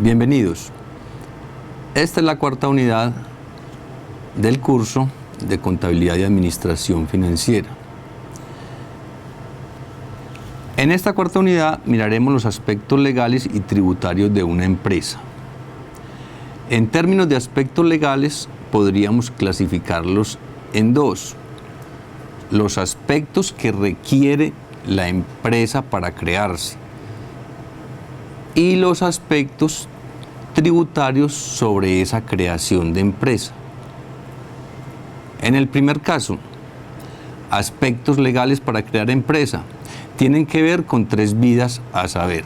Bienvenidos. Esta es la cuarta unidad del curso de Contabilidad y Administración Financiera. En esta cuarta unidad miraremos los aspectos legales y tributarios de una empresa. En términos de aspectos legales, podríamos clasificarlos en dos: los aspectos que requiere la empresa para crearse y los aspectos tributarios sobre esa creación de empresa. En el primer caso, aspectos legales para crear empresa tienen que ver con tres vidas, a saber,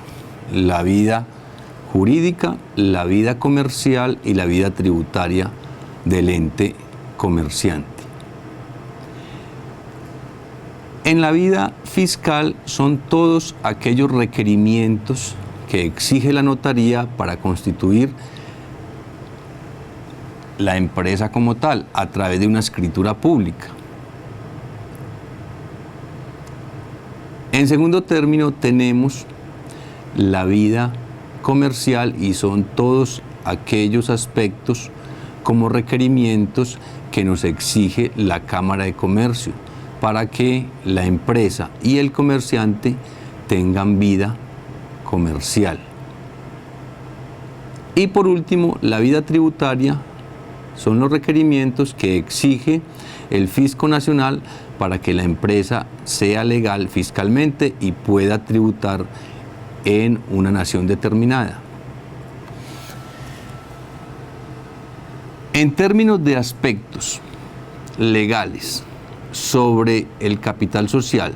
la vida jurídica, la vida comercial y la vida tributaria del ente comerciante. En la vida fiscal son todos aquellos requerimientos que exige la notaría para constituir la empresa como tal a través de una escritura pública. En segundo término tenemos la vida comercial y son todos aquellos aspectos como requerimientos que nos exige la Cámara de Comercio para que la empresa y el comerciante tengan vida comercial. Y por último, la vida tributaria son los requerimientos que exige el Fisco Nacional para que la empresa sea legal fiscalmente y pueda tributar en una nación determinada. En términos de aspectos legales sobre el capital social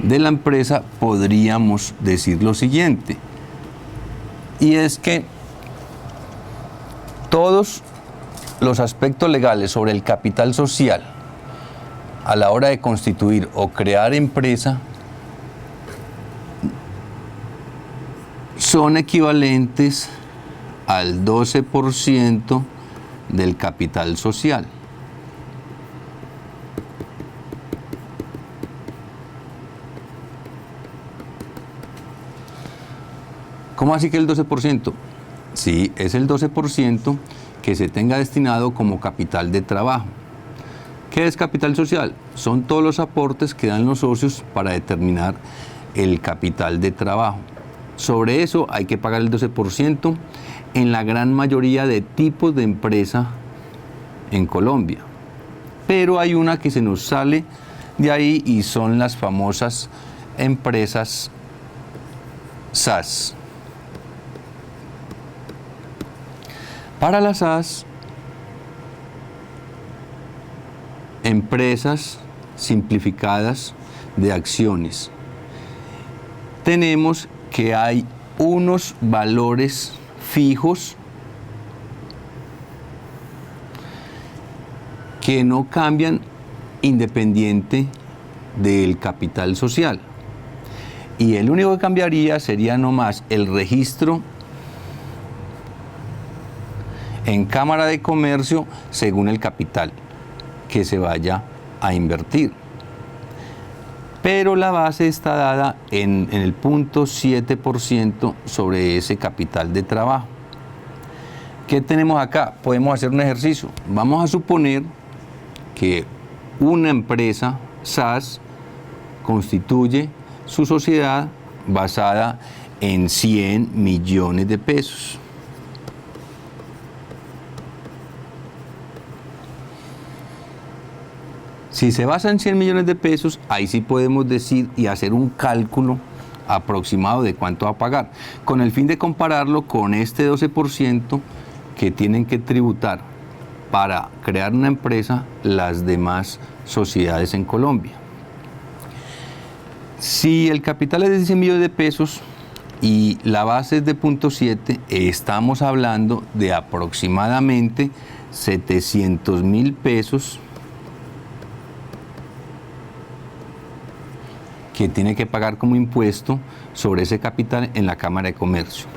de la empresa, podríamos decir lo siguiente, y es que todos los aspectos legales sobre el capital social a la hora de constituir o crear empresa son equivalentes al 12% del capital social. ¿Cómo así que el 12%? Sí, es el 12% que se tenga destinado como capital de trabajo. ¿Qué es capital social? Son todos los aportes que dan los socios para determinar el capital de trabajo. Sobre eso hay que pagar el 12% en la gran mayoría de tipos de empresa en Colombia. Pero hay una que se nos sale de ahí y son las famosas empresas SAS. Para las SAS, empresas simplificadas de acciones, tenemos que hay unos valores fijos que no cambian independiente del capital social. Y el único que cambiaría sería nomás el registro en Cámara de Comercio según el capital que se vaya a invertir. Pero la base está dada en el 0.7% sobre ese capital de trabajo. ¿Qué tenemos acá? Podemos hacer un ejercicio. Vamos a suponer que una empresa SAS constituye su sociedad basada en 100 millones de pesos. Si se basa en 100 millones de pesos, ahí sí podemos decir y hacer un cálculo aproximado de cuánto va a pagar, con el fin de compararlo con este 12% que tienen que tributar para crear una empresa las demás sociedades en Colombia. Si el capital es de 100 millones de pesos y la base es de 0.7, estamos hablando de aproximadamente 700.000 pesos que tiene que pagar como impuesto sobre ese capital en la Cámara de Comercio.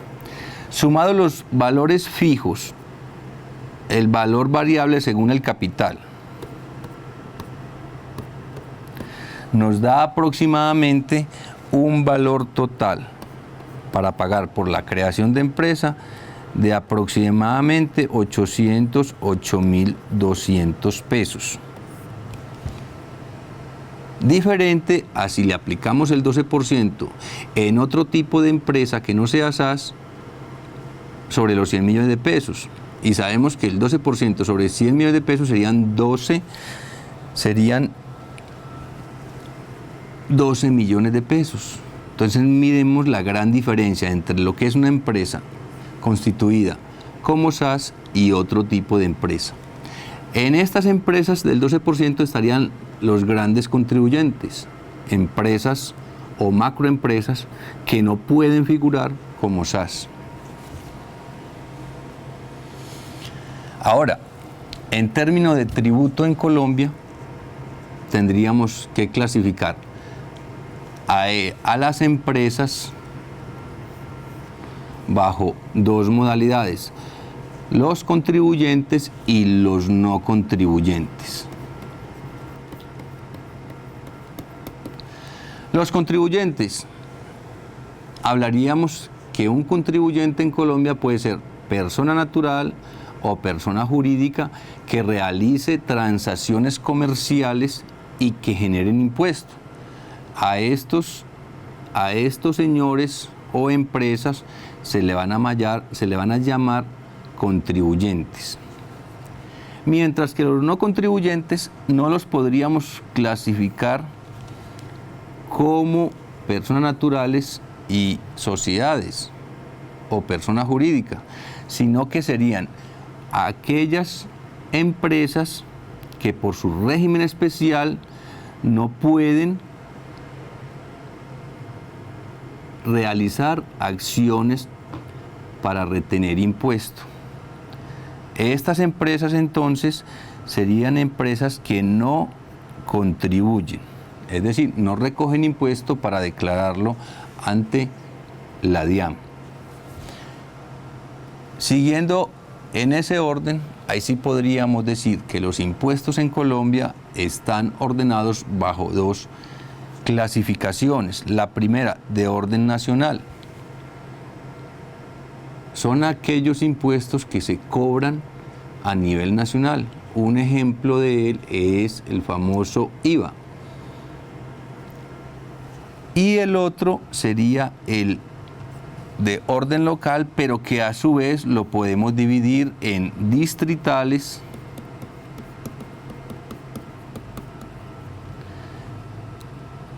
Sumados los valores fijos, el valor variable según el capital, nos da aproximadamente un valor total para pagar por la creación de empresa de aproximadamente 808.200 pesos. Diferente a si le aplicamos el 12% en otro tipo de empresa que no sea SAS sobre los 100 millones de pesos. Y sabemos que el 12% sobre 100 millones de pesos serían 12 millones de pesos. Entonces miremos la gran diferencia entre lo que es una empresa constituida como SAS y otro tipo de empresa. En estas empresas del 12% estarían los grandes contribuyentes, empresas o macroempresas que no pueden figurar como SAS. Ahora, en términos de tributo en Colombia, tendríamos que clasificar a las empresas bajo dos modalidades: los contribuyentes y los no contribuyentes. Los contribuyentes, hablaríamos que un contribuyente en Colombia puede ser persona natural o persona jurídica que realice transacciones comerciales y que generen impuestos. A estos señores o empresas se le van a llamar contribuyentes. Mientras que los no contribuyentes no los podríamos clasificar como personas naturales y sociedades o persona jurídica, sino que serían aquellas empresas que por su régimen especial no pueden realizar acciones para retener impuesto. Estas empresas entonces serían empresas que no contribuyen, es decir, no recogen impuesto para declararlo ante la DIAN. Siguiendo en ese orden, ahí sí podríamos decir que los impuestos en Colombia están ordenados bajo dos clasificaciones. La primera, de orden nacional. Son aquellos impuestos que se cobran a nivel nacional. Un ejemplo de él es el famoso IVA. Y el otro sería el de orden local, pero que a su vez lo podemos dividir en distritales,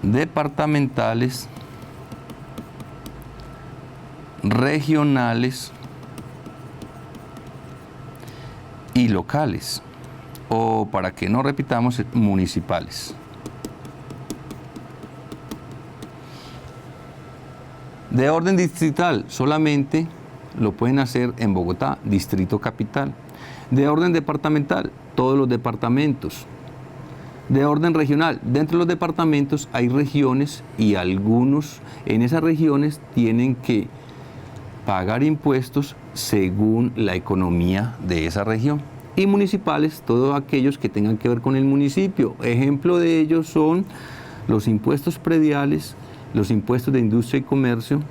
departamentales, regionales y locales, o para que no repitamos, municipales. De orden distrital, solamente lo pueden hacer en Bogotá, Distrito Capital. De orden departamental, todos los departamentos. De orden regional, dentro de los departamentos hay regiones y algunos en esas regiones tienen que pagar impuestos según la economía de esa región. Y municipales, todos aquellos que tengan que ver con el municipio. Ejemplo de ellos son los impuestos prediales, los impuestos de industria y comercio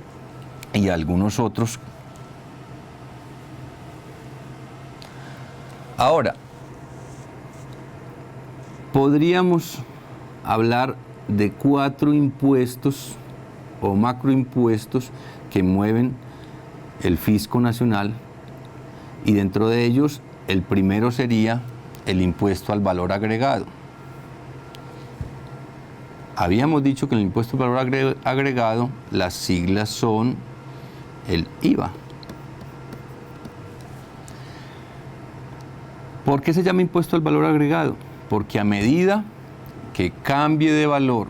y algunos otros. Ahora, podríamos hablar de 4 impuestos o macroimpuestos que mueven el fisco nacional, y dentro de ellos el primero sería el impuesto al valor agregado. Habíamos dicho que en el impuesto al valor agregado las siglas son el IVA. ¿Por qué se llama impuesto al valor agregado? Porque a medida que cambie de valor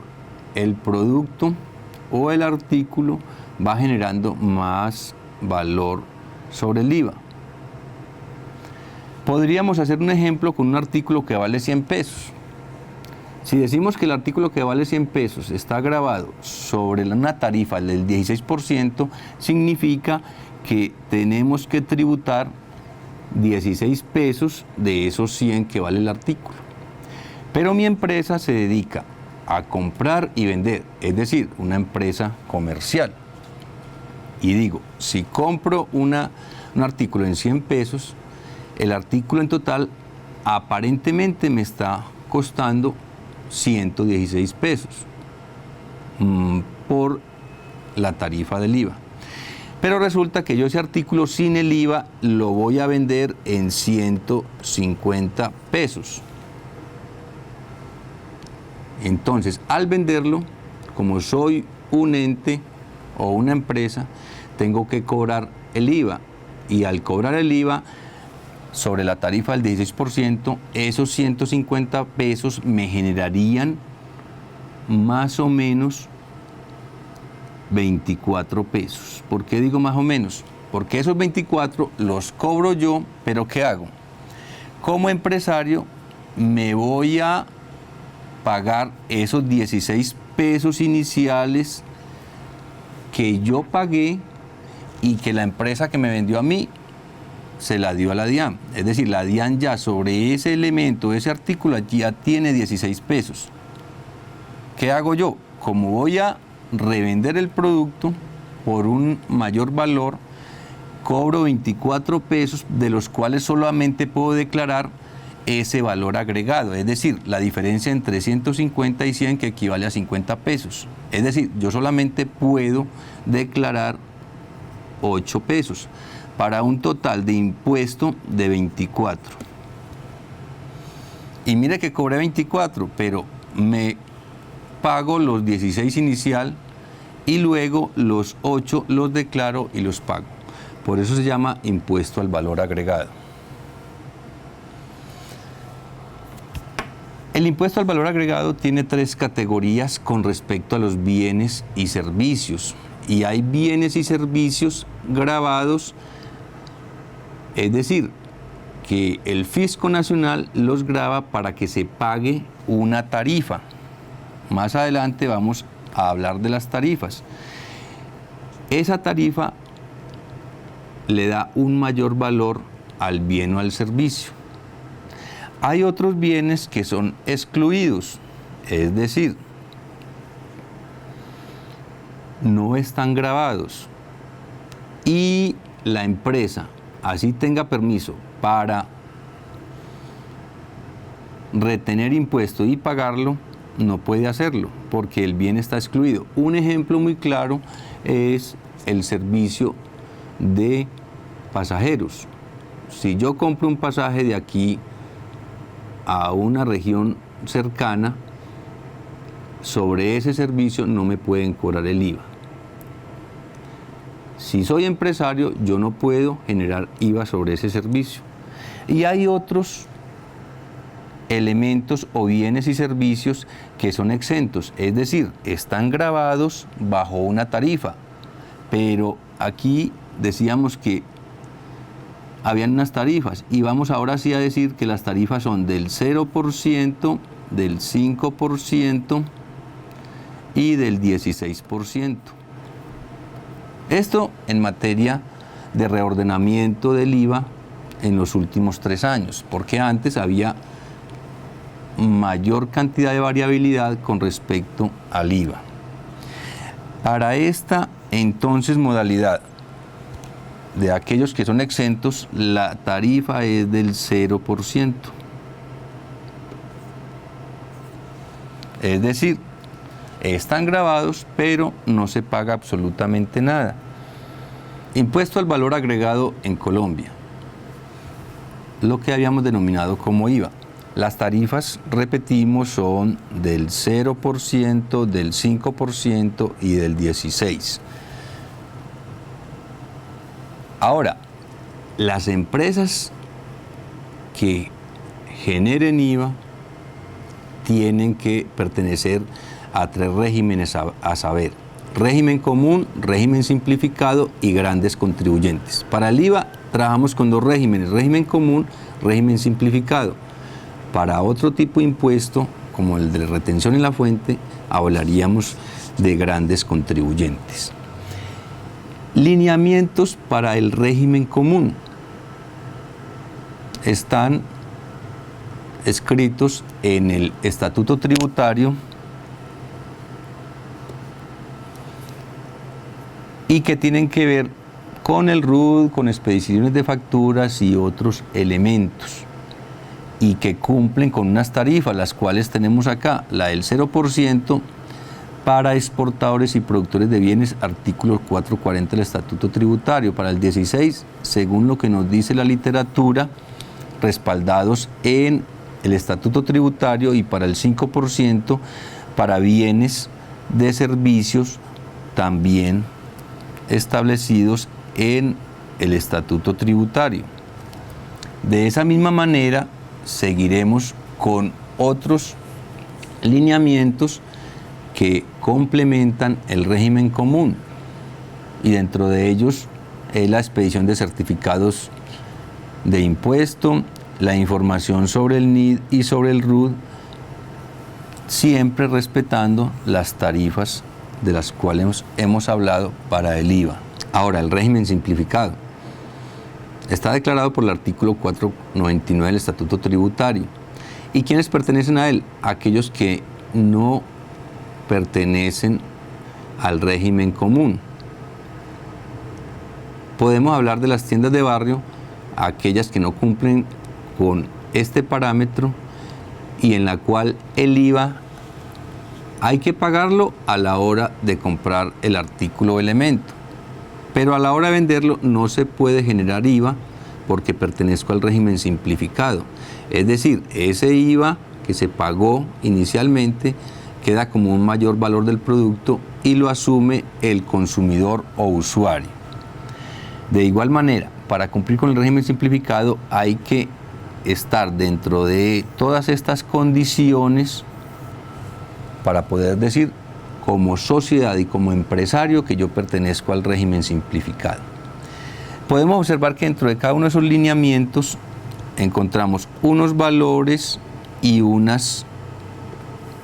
el producto o el artículo, va generando más valor sobre el IVA. Podríamos hacer un ejemplo con un artículo que vale 100 pesos. Si decimos que el artículo que vale 100 pesos está grabado sobre una tarifa del 16%, significa que tenemos que tributar 16 pesos de esos 100 que vale el artículo. Pero mi empresa se dedica a comprar y vender, es decir, una empresa comercial. Y digo, si compro una un artículo en 100 pesos, el artículo en total aparentemente me está costando 116 pesos por la tarifa del IVA. Pero resulta que yo ese artículo sin el IVA lo voy a vender en 150 pesos. Entonces, al venderlo, como soy un ente o una empresa, tengo que cobrar el IVA. Y al cobrar el IVA sobre la tarifa del 16%, esos 150 pesos me generarían más o menos 24 pesos. ¿Por qué digo más o menos? Porque esos 24 los cobro yo, pero ¿qué hago? Como empresario me voy a pagar esos 16 pesos iniciales que yo pagué y que la empresa que me vendió a mí se la dio a la DIAN. Es decir, la DIAN ya sobre ese elemento, ese artículo, ya tiene 16 pesos. ¿Qué hago yo? Como voy a revender el producto por un mayor valor, cobro 24 pesos, de los cuales solamente puedo declarar ese valor agregado, es decir, la diferencia entre 150 y 100, que equivale a 50 pesos. Es decir, yo solamente puedo declarar 8 pesos para un total de impuesto de 24. Y mire que cobré 24, pero me pago los 16 inicial y luego los 8 los declaro y los pago. Por eso se llama impuesto al valor agregado. El impuesto al valor agregado tiene 3 categorías con respecto a los bienes y servicios. Y hay bienes y servicios gravados, es decir, que el Fisco Nacional los grava para que se pague una tarifa. Más adelante vamos a hablar de las tarifas. Esa tarifa le da un mayor valor al bien o al servicio. Hay otros bienes que son excluidos, es decir, no están gravados y la empresa, así tenga permiso para retener impuesto y pagarlo, no puede hacerlo porque el bien está excluido. Un ejemplo muy claro es el servicio de pasajeros. Si yo compro un pasaje de aquí a una región cercana, sobre ese servicio no me pueden cobrar el IVA. Si soy empresario, yo no puedo generar IVA sobre ese servicio. Y hay otros elementos o bienes y servicios que son exentos, es decir, están gravados bajo una tarifa, pero aquí decíamos que habían unas tarifas y vamos ahora sí a decir que las tarifas son del 0%, del 5% y del 16%. Esto en materia de reordenamiento del IVA en los últimos 3 años, porque antes había mayor cantidad de variabilidad con respecto al IVA. Para esta entonces modalidad de aquellos que son exentos, la tarifa es del 0%. Es decir, están grabados, pero no se paga absolutamente nada. Impuesto al valor agregado en Colombia, lo que habíamos denominado como IVA. Las tarifas, repetimos, son del 0%, del 5% y del 16%. Ahora, las empresas que generen IVA tienen que pertenecer a 3 regímenes a saber: régimen común, régimen simplificado y grandes contribuyentes. Para el IVA trabajamos con 2 regímenes: régimen común, régimen simplificado. Para otro tipo de impuesto, como el de retención en la fuente, hablaríamos de grandes contribuyentes. Lineamientos para el régimen común están escritos en el Estatuto Tributario y que tienen que ver con el RUD, con expediciones de facturas y otros elementos, y que cumplen con unas tarifas, las cuales tenemos acá, la del 0% para exportadores y productores de bienes, artículo 440 del Estatuto Tributario. Para el 16, según lo que nos dice la literatura, respaldados en el Estatuto Tributario, y para el 5% para bienes de servicios también establecidos en el Estatuto Tributario. De esa misma manera seguiremos con otros lineamientos que complementan el régimen común, y dentro de ellos es la expedición de certificados de impuesto, la información sobre el NID y sobre el RUD, siempre respetando las tarifas de las cuales hemos hablado para el IVA. Ahora, el régimen simplificado está declarado por el artículo 499 del Estatuto Tributario. ¿Y quiénes pertenecen a él? Aquellos que no pertenecen al régimen común. Podemos hablar de las tiendas de barrio, aquellas que no cumplen con este parámetro y en la cual el IVA hay que pagarlo a la hora de comprar el artículo o elemento, pero a la hora de venderlo no se puede generar IVA porque pertenezco al régimen simplificado. Es decir, ese IVA que se pagó inicialmente queda como un mayor valor del producto y lo asume el consumidor o usuario. De igual manera, para cumplir con el régimen simplificado hay que estar dentro de todas estas condiciones para poder decir como sociedad y como empresario que yo pertenezco al régimen simplificado. Podemos observar que dentro de cada uno de esos lineamientos encontramos unos valores y unas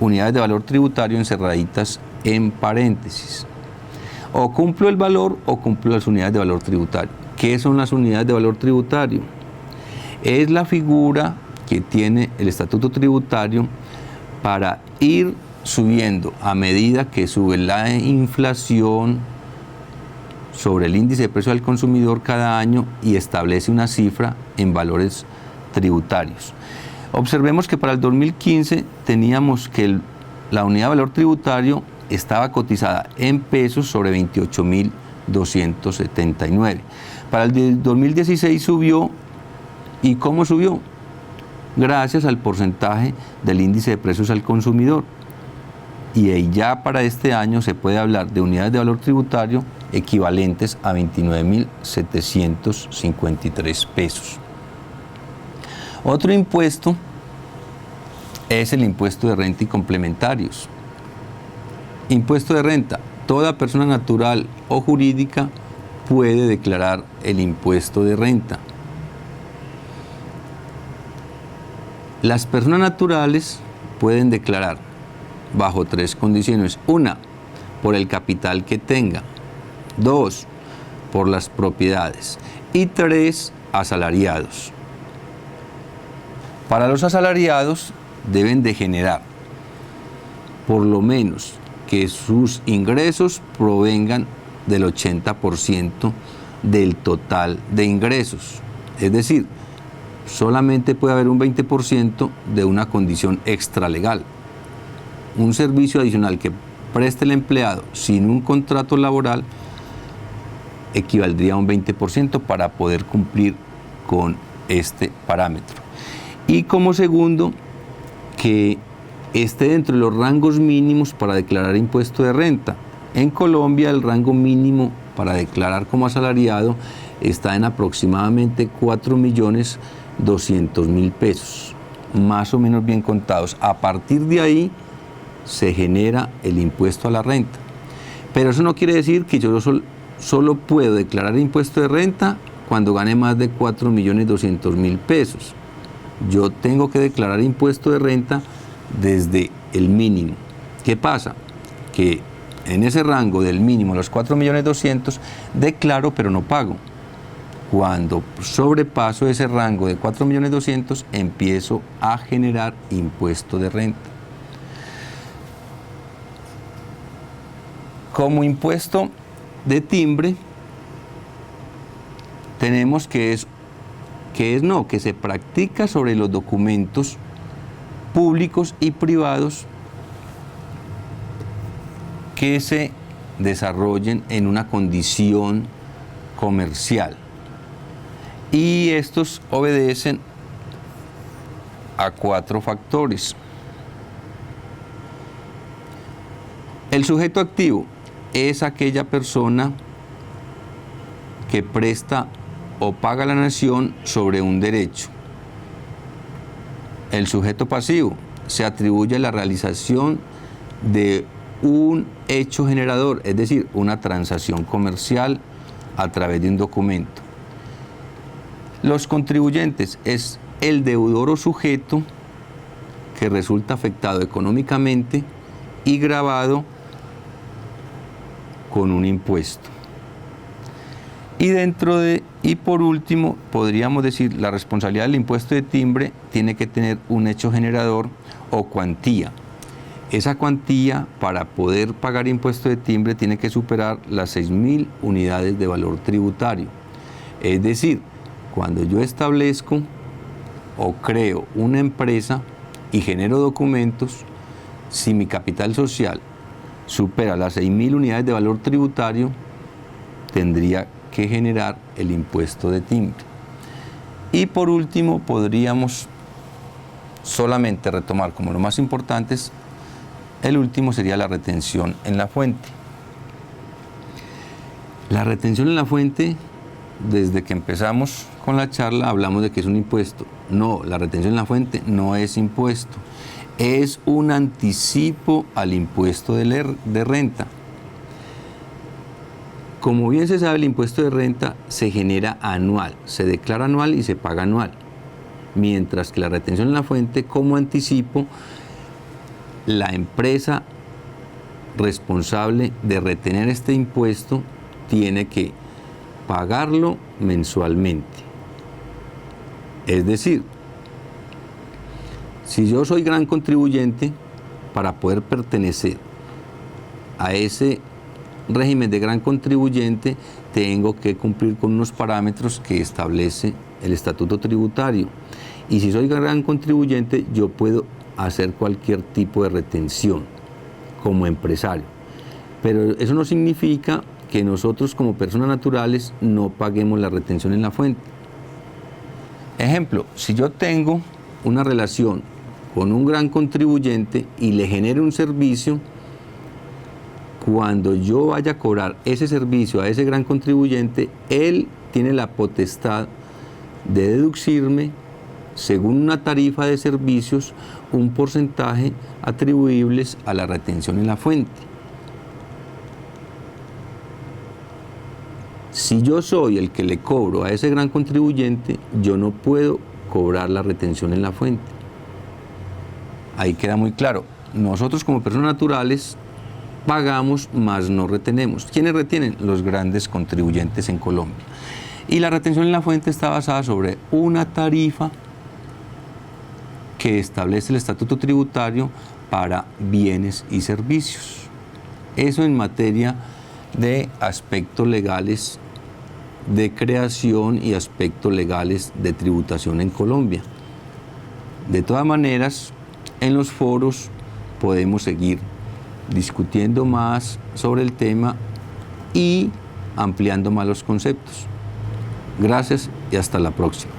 unidades de valor tributario encerraditas en paréntesis. O cumplo el valor o cumplo las unidades de valor tributario. ¿Qué son las unidades de valor tributario? Es la figura que tiene el Estatuto Tributario para ir subiendo a medida que sube la inflación sobre el índice de precio al consumidor cada año y establece una cifra en valores tributarios. Observemos que para el 2015 teníamos que la unidad de valor tributario estaba cotizada en pesos sobre 28.279. Para el 2016 subió. ¿Y cómo subió? Gracias al porcentaje del índice de precios al consumidor. Y ya para este año se puede hablar de unidades de valor tributario equivalentes a 29.753 pesos. Otro impuesto es el impuesto de renta y complementarios. Impuesto de renta. Toda persona natural o jurídica puede declarar el impuesto de renta. Las personas naturales pueden declarar bajo 3 condiciones. 1, por el capital que tenga. 2, por las propiedades. Y 3, asalariados. Para los asalariados deben de generar por lo menos que sus ingresos provengan del 80% del total de ingresos. Es decir, solamente puede haber un 20% de una condición extralegal. Un servicio adicional que preste el empleado sin un contrato laboral equivaldría a un 20% para poder cumplir con este parámetro. Y como segundo, que esté dentro de los rangos mínimos para declarar impuesto de renta. En Colombia el rango mínimo para declarar como asalariado está en aproximadamente 4.200.000 pesos, más o menos bien contados. A partir de ahí se genera el impuesto a la renta. Pero eso no quiere decir que yo solo puedo declarar impuesto de renta cuando gane más de 4.200.000 pesos. Yo tengo que declarar impuesto de renta desde el mínimo. ¿Qué pasa? Que en ese rango del mínimo, los 4.200.000, declaro pero no pago. Cuando sobrepaso ese rango de 4.200.000, empiezo a generar impuesto de renta. Como impuesto de timbre, tenemos que se practica sobre los documentos públicos y privados que se desarrollen en una condición comercial. Y estos obedecen a 4 factores. El sujeto activo es aquella persona que presta o paga a la nación sobre un derecho. El sujeto pasivo se atribuye la realización de un hecho generador, es decir, una transacción comercial a través de un documento. Los contribuyentes es el deudor o sujeto que resulta afectado económicamente y gravado con un impuesto. Y por último, podríamos decir, la responsabilidad del impuesto de timbre tiene que tener un hecho generador o cuantía. Esa cuantía, para poder pagar impuesto de timbre, tiene que superar las 6.000 unidades de valor tributario. Es decir, cuando yo establezco o creo una empresa y genero documentos, si mi capital social supera las 6.000 unidades de valor tributario, tendría que generar el impuesto de timbre. Y por último, podríamos solamente retomar como lo más importante, el último sería la retención en la fuente. La retención en la fuente, desde que empezamos con la charla, hablamos de que es un impuesto. No, la retención en la fuente no es impuesto, es un anticipo al impuesto de renta. Como bien se sabe, el impuesto de renta se genera anual, se declara anual y se paga anual. Mientras que la retención en la fuente, como anticipo, la empresa responsable de retener este impuesto tiene que pagarlo mensualmente. Es decir, si yo soy gran contribuyente, para poder pertenecer a ese régimen de gran contribuyente, tengo que cumplir con unos parámetros que establece el estatuto tributario. Y si soy gran contribuyente, yo puedo hacer cualquier tipo de retención como empresario. Pero eso no significa que nosotros como personas naturales no paguemos la retención en la fuente. Ejemplo, si yo tengo una relación con un gran contribuyente y le genero un servicio, cuando yo vaya a cobrar ese servicio a ese gran contribuyente, él tiene la potestad de deducirme, según una tarifa de servicios, un porcentaje atribuibles a la retención en la fuente. Si yo soy el que le cobro a ese gran contribuyente, yo no puedo cobrar la retención en la fuente. Ahí queda muy claro. Nosotros como personas naturales pagamos, mas no retenemos. ¿Quiénes retienen? Los grandes contribuyentes en Colombia. Y la retención en la fuente está basada sobre una tarifa que establece el estatuto tributario para bienes y servicios. Eso en materia de aspectos legales de creación y aspectos legales de tributación en Colombia. De todas maneras, en los foros podemos seguir discutiendo más sobre el tema y ampliando más los conceptos. Gracias y hasta la próxima.